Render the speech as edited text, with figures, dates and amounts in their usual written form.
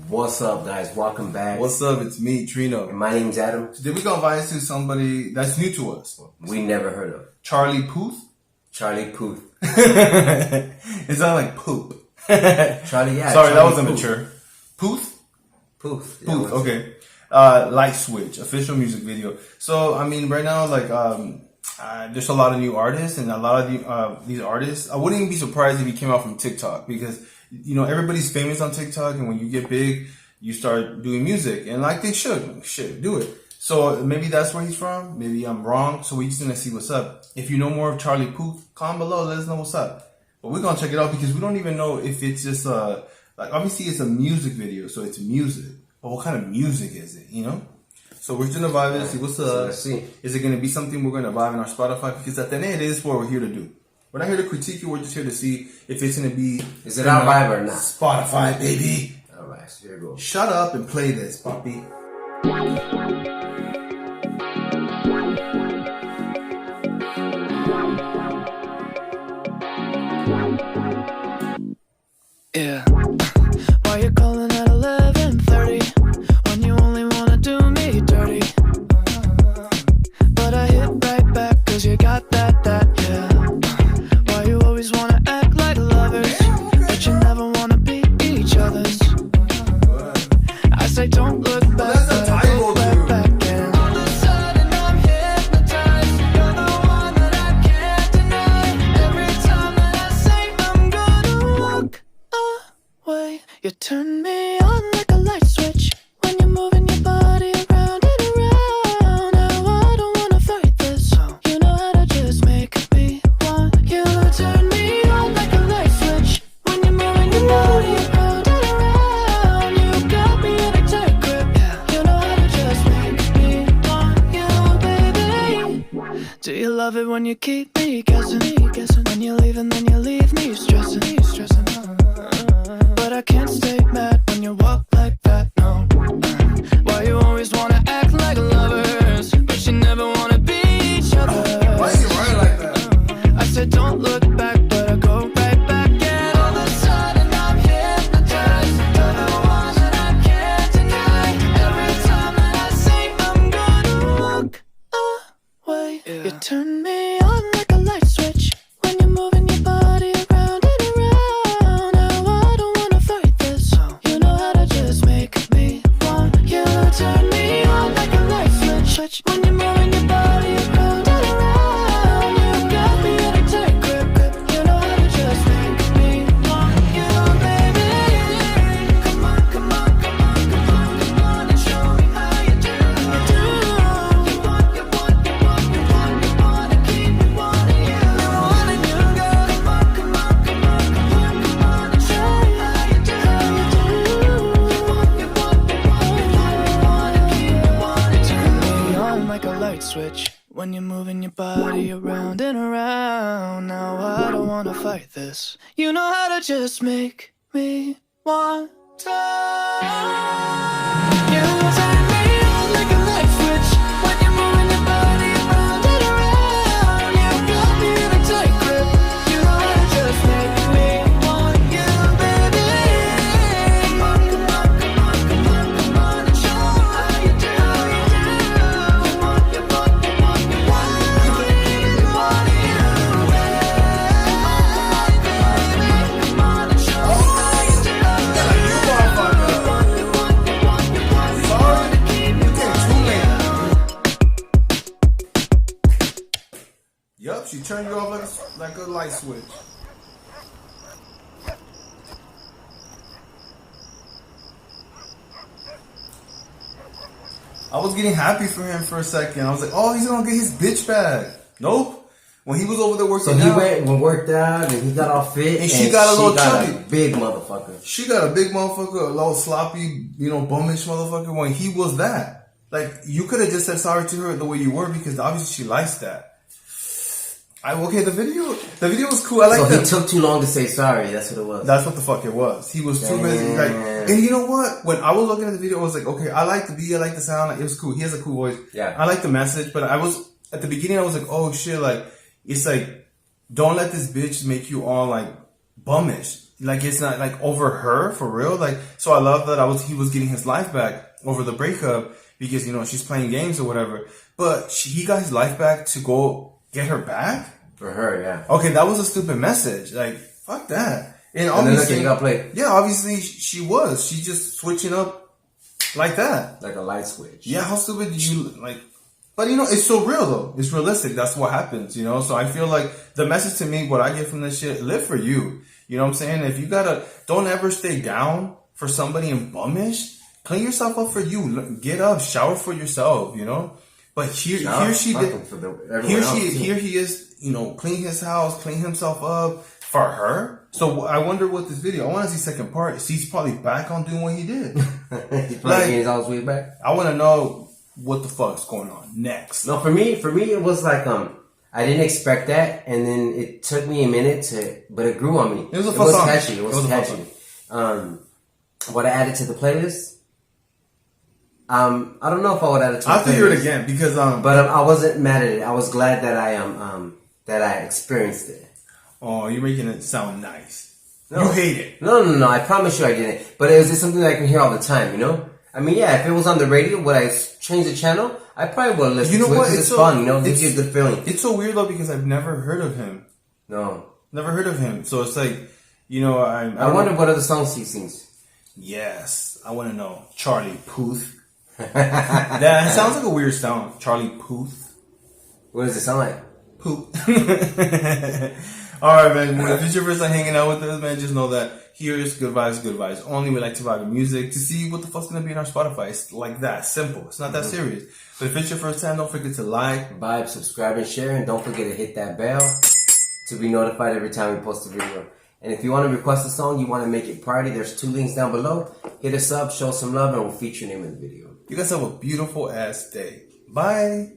What's up, guys? Welcome back. What's up? It's me, Trino. And my name's Adam. Today we're gonna invite to somebody that's new to us. We never heard of Charlie Puth. Charlie Puth. It sounds like poop. Charlie, yeah. Sorry, Charlie that was Puth. immature. Puth? Puth. Yeah, Puth, okay. Light Switch, official music video. So, I mean, right now, like, there's a lot of new artists, and a lot of these artists, I wouldn't even be surprised if he came out from TikTok, because, you know, everybody's famous on TikTok, and when you get big, you start doing music, and like they should do it. So maybe that's where he's from. Maybe I'm wrong. So we're just gonna see what's up. If you know more of Charlie Puth, comment below. Let us know what's up. But we're gonna check it out because we don't even know if it's just like obviously it's a music video, so it's music. But what kind of music is it? You know. So we're just gonna vibe and see what's up. Let's see. Is it gonna be something we're gonna vibe in our Spotify? Because at the end, it is what we're here to do. We're not here to critique you. We're just here to see if it's gonna be. Is it our vibe or not? Spotify, baby. All right, so here we go. Shut up and play this, Poppy. Yeah. Why you calling at 11:30 when you only wanna do me dirty? But I hit right back 'cause you got that, yeah. Why you always wanna act like lovers, but you never wanna be each other's? I say don't look back, but I go right back, and all of a sudden I'm hypnotized. You're the one that I can't deny. Every time that I say I'm gonna walk away, you turn me on like a light switch when you're moving your body around and around. Now I don't wanna fight this, you know how to just make me want you. Turn me on like a light switch when you're moving your body around and around. You got me in a tight grip, you know how to just make me want you, baby. Do you love it when you keep me guessing? When you leave and then you leave me stressing. But I can't stay mad when you walk like that, no. Why you always wanna act like lovers, but you never wanna be each other? Why you running like that? I said don't look back, but I go right back, and all of a sudden I'm hypnotized. You're the one that I can't deny. Every time that I say I'm gonna walk away, you turn me on like a light switch when you're moving your body around and around. Now I don't wanna fight this, you know how to just make me want you. Turn me on like a light switch when you're moving your body around and around. You got me in a tight grip, you know how to just make me want you, baby. Come on, come on, come on, come on, come on, and show me how you do. You want, you want, you want, you want, you want to keep me wanting you. Wanting you, girl. Come on, come on, come on, come on, come on, and show me how you do. You want, you want, you want, you want, you want to keep me wanting you. Turn me on like a light switch when you're moving your body around and around. Now I don't wanna fight this. You know how to just make me want to. You turn me on like a light switch when you're moving your body around and around. You got me in a tight grip. You know how to just make me want you, baby. Come on, come on, come on, come on, come on, and show me how you do. You want, you want, you want, you want, you want to keep me wanting you. Come on and show me how you do. You want, you want, you want, you want to keep me wanting you. Yup, she turned you off like a light switch. I was getting happy for him for a second. I was like, oh, he's gonna get his bitch back. Nope. When he was over there working So he out, went and worked out, and he got all fit, And she got a little chubby. big motherfucker. she got a big motherfucker, a little sloppy, you know, bummish motherfucker when he was that. Like, you could have just said sorry to her the way you were because obviously she likes that. Okay, the video was cool. I like So that. he took too long to say sorry. That's what it was. That's what the fuck it was. He was too busy. Like, and you know what? When I was looking at the video, I was like, okay, I like the beat, I like the sound. Like, it was cool. He has a cool voice. Yeah. I like the message, but I was at the beginning. I was like, oh shit! Like, it's like, don't let this bitch make you all like bummish. like it's not like over her for real. Like, so I love that he was getting his life back over the breakup because, you know, she's playing games or whatever. But he got his life back to go get her back? For her, yeah. Okay, that was a stupid message. Like, fuck that. And obviously, then got played. Yeah, obviously she was. She just switching up like that. Like a light switch. Yeah, how stupid do you, like... But, you know, it's so real, though. It's realistic. That's what happens, you know? So I feel like the message to me, what I get from this shit, live for you. You know what I'm saying? If you gotta... Don't ever stay down for somebody and bummish. Clean yourself up for you. Get up. Shower for yourself, you know? But here he is, you know, clean his house, clean himself up for her. So I wonder what this video, I want to see second part. He's probably back on doing what he did. He's probably getting his all way back. I want to know what the fuck's going on next. No, for me, it was like, I didn't expect that. And then it took me a minute but it grew on me. It was a fun song. Catchy. It was catchy. What I added to the playlist? I don't know if I would add it to. I have to hear it again because but I wasn't mad at it. I was glad that I experienced it. Oh, you're making it sound nice. No. You hate it. No. I promise you I didn't. But it was just something that I can hear all the time. You know. I mean, yeah. If it was on the radio, would I change the channel? I probably would listen. You know to what? It's fun. You know, it gives you a good feeling. It's so weird though because I've never heard of him. No. Never heard of him. So it's like, you know, I wonder what other songs he sings. Yes, I want to know. Charlie Puth. That sounds like a weird sound. Charlie Puth. What does it sound like? Poop. Alright, man. If it's your first time hanging out with us, man, just know that here is good vibes only. We like to vibe with music to see what the fuck's gonna be in our Spotify. It's like that. Simple. It's not that serious. But if it's your first time, don't forget to like, vibe, subscribe, and share. And don't forget to hit that bell to be notified every time we post a video. And if you want to request a song, you want to make it party, there's 2 links down below. Hit us up, show some love, and we'll feature your name in the video. You guys have a beautiful ass day. Bye.